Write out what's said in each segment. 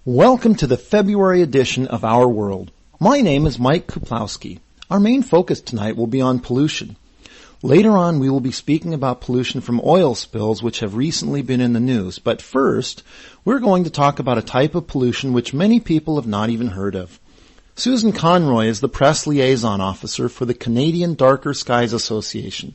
Welcome to the February edition of Our World. My name is Mike Kuplowski. Our main focus tonight will be on pollution. Later on, we will be speaking about pollution from oil spills which have recently been in the news. But first, we're going to talk about a type of pollution which many people have not even heard of. Susan Conroy is the press liaison officer for the Canadian Darker Skies Association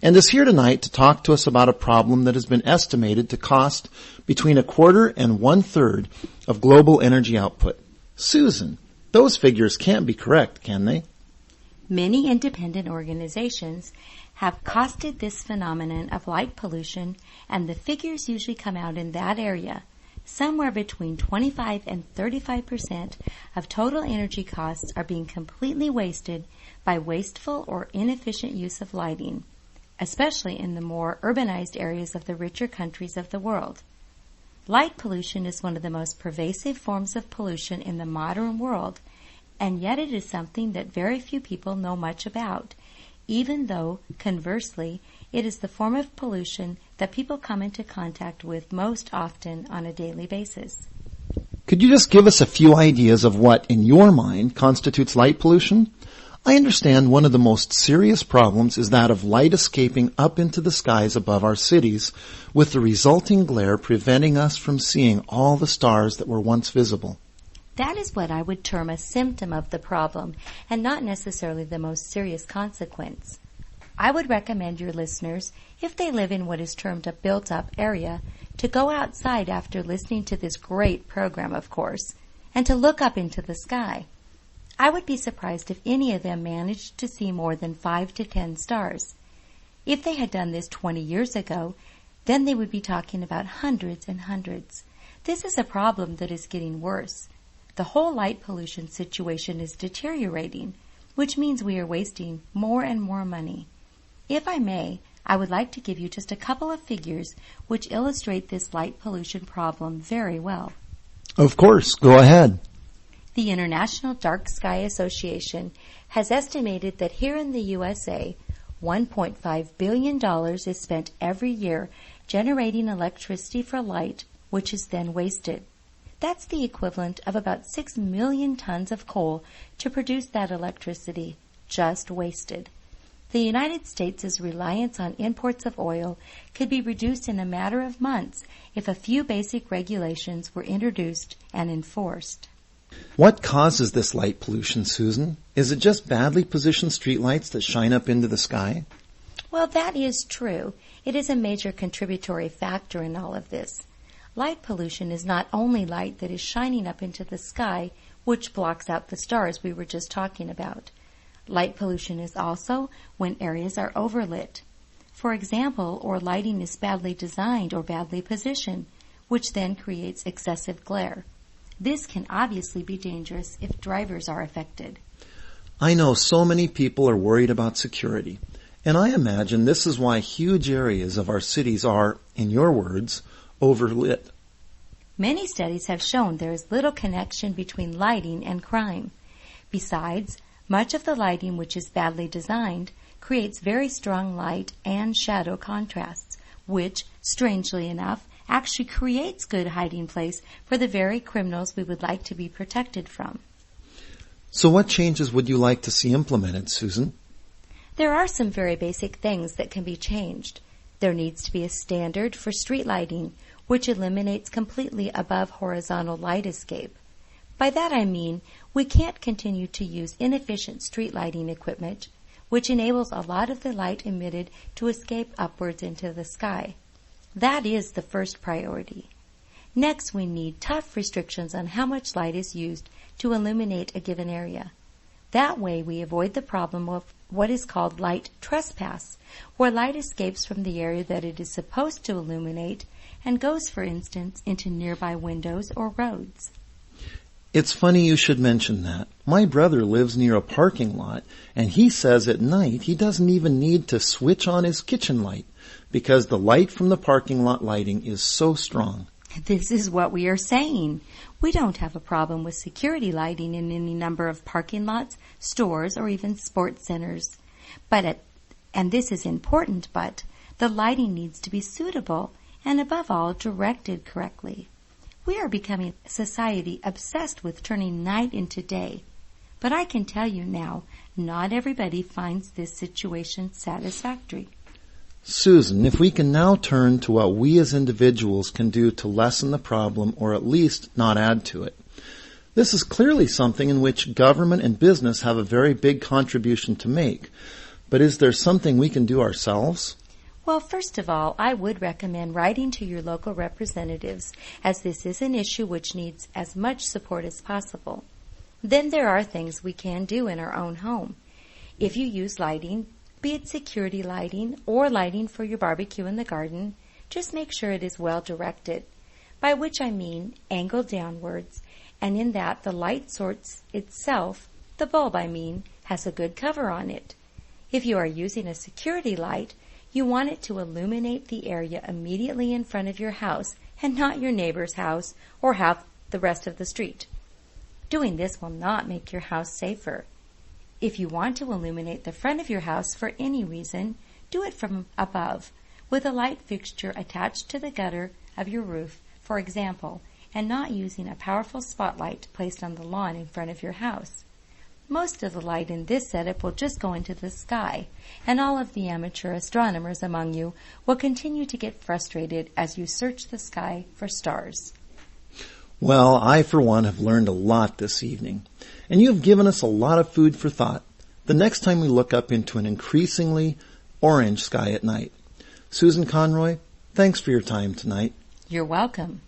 and is here tonight to talk to us about a problem that has been estimated to cost between 1/4 and 1/3 of global energy output. Susan, those figures can't be correct, can they? Many independent organizations have costed this phenomenon of light pollution, and the figures usually come out in that area. Somewhere between 25 and 35% of total energy costs are being completely wasted by wasteful or inefficient use of lighting, especially in the more urbanized areas of the richer countries of the world. Light pollution is one of the most pervasive forms of pollution in the modern world, and yet it is something that very few people know much about, even though, conversely, it is the form of pollution that people come into contact with most often on a daily basis. Could you just give us a few ideas of what, in your mind, constitutes light pollution? I understand one of the most serious problems is that of light escaping up into the skies above our cities, with the resulting glare preventing us from seeing all the stars that were once visible. That is what I would term a symptom of the problem, and not necessarily the most serious consequence. I would recommend your listeners, if they live in what is termed a built-up area, to go outside after listening to this great program, of course, and to look up into the sky. I would be surprised if any of them managed to see more than 5 to 10 stars. If they had done this 20 years ago, then they would be talking about hundreds and hundreds. This is a problem that is getting worse. The whole light pollution situation is deteriorating, which means we are wasting more and more money. If I may, I would like to give you just a couple of figures which illustrate this light pollution problem very well. Of course, go ahead. The International Dark Sky Association has estimated that here in the USA, $1.5 billion is spent every year generating electricity for light, which is then wasted. That's the equivalent of about 6 million tons of coal to produce that electricity, just wasted. The United States' reliance on imports of oil could be reduced in a matter of months if a few basic regulations were introduced and enforced. What causes this light pollution, Susan? Is it just badly positioned streetlights that shine up into the sky? Well, that is true. It is a major contributory factor in all of this. Light pollution is not only light that is shining up into the sky, which blocks out the stars we were just talking about. Light pollution is also when areas are overlit. For example, or lighting is badly designed or badly positioned, which then creates excessive glare. This can obviously be dangerous if drivers are affected. I know so many people are worried about security, and I imagine this is why huge areas of our cities are, in your words, overlit. Many studies have shown there is little connection between lighting and crime. Besides, much of the lighting which is badly designed creates very strong light and shadow contrasts, which, strangely enough, actually creates good hiding place for the very criminals we would like to be protected from. So what changes would you like to see implemented, Susan? There are some very basic things that can be changed. There needs to be a standard for street lighting, which eliminates completely above horizontal light escape. By that I mean we can't continue to use inefficient street lighting equipment, which enables a lot of the light emitted to escape upwards into the sky. That is the first priority. Next, we need tough restrictions on how much light is used to illuminate a given area. That way we avoid the problem of what is called light trespass, where light escapes from the area that it is supposed to illuminate and goes, for instance, into nearby windows or roads. It's funny you should mention that. My brother lives near a parking lot, and he says at night he doesn't even need to switch on his kitchen light because the light from the parking lot lighting is so strong. This is what we are saying. We don't have a problem with security lighting in any number of parking lots, stores, or even sports centers. And this is important, but the lighting needs to be suitable and, above all, directed correctly. We are becoming a society obsessed with turning night into day. But I can tell you now, not everybody finds this situation satisfactory. Susan, if we can now turn to what we as individuals can do to lessen the problem or at least not add to it. This is clearly something in which government and business have a very big contribution to make. But is there something we can do ourselves? Well, first of all, I would recommend writing to your local representatives, as this is an issue which needs as much support as possible. Then there are things we can do in our own home. If you use lighting, be it security lighting or lighting for your barbecue in the garden, just make sure it is well directed, by which I mean angled downwards, and in that the light source itself, the bulb I mean, has a good cover on it. If you are using a security light, you want it to illuminate the area immediately in front of your house and not your neighbor's house or half the rest of the street. Doing this will not make your house safer. If you want to illuminate the front of your house for any reason, do it from above, with a light fixture attached to the gutter of your roof, for example, and not using a powerful spotlight placed on the lawn in front of your house. Most of the light in this setup will just go into the sky, and all of the amateur astronomers among you will continue to get frustrated as you search the sky for stars. Well, I for one have learned a lot this evening, and you have given us a lot of food for thought the next time we look up into an increasingly orange sky at night. Susan Conroy, thanks for your time tonight. You're welcome.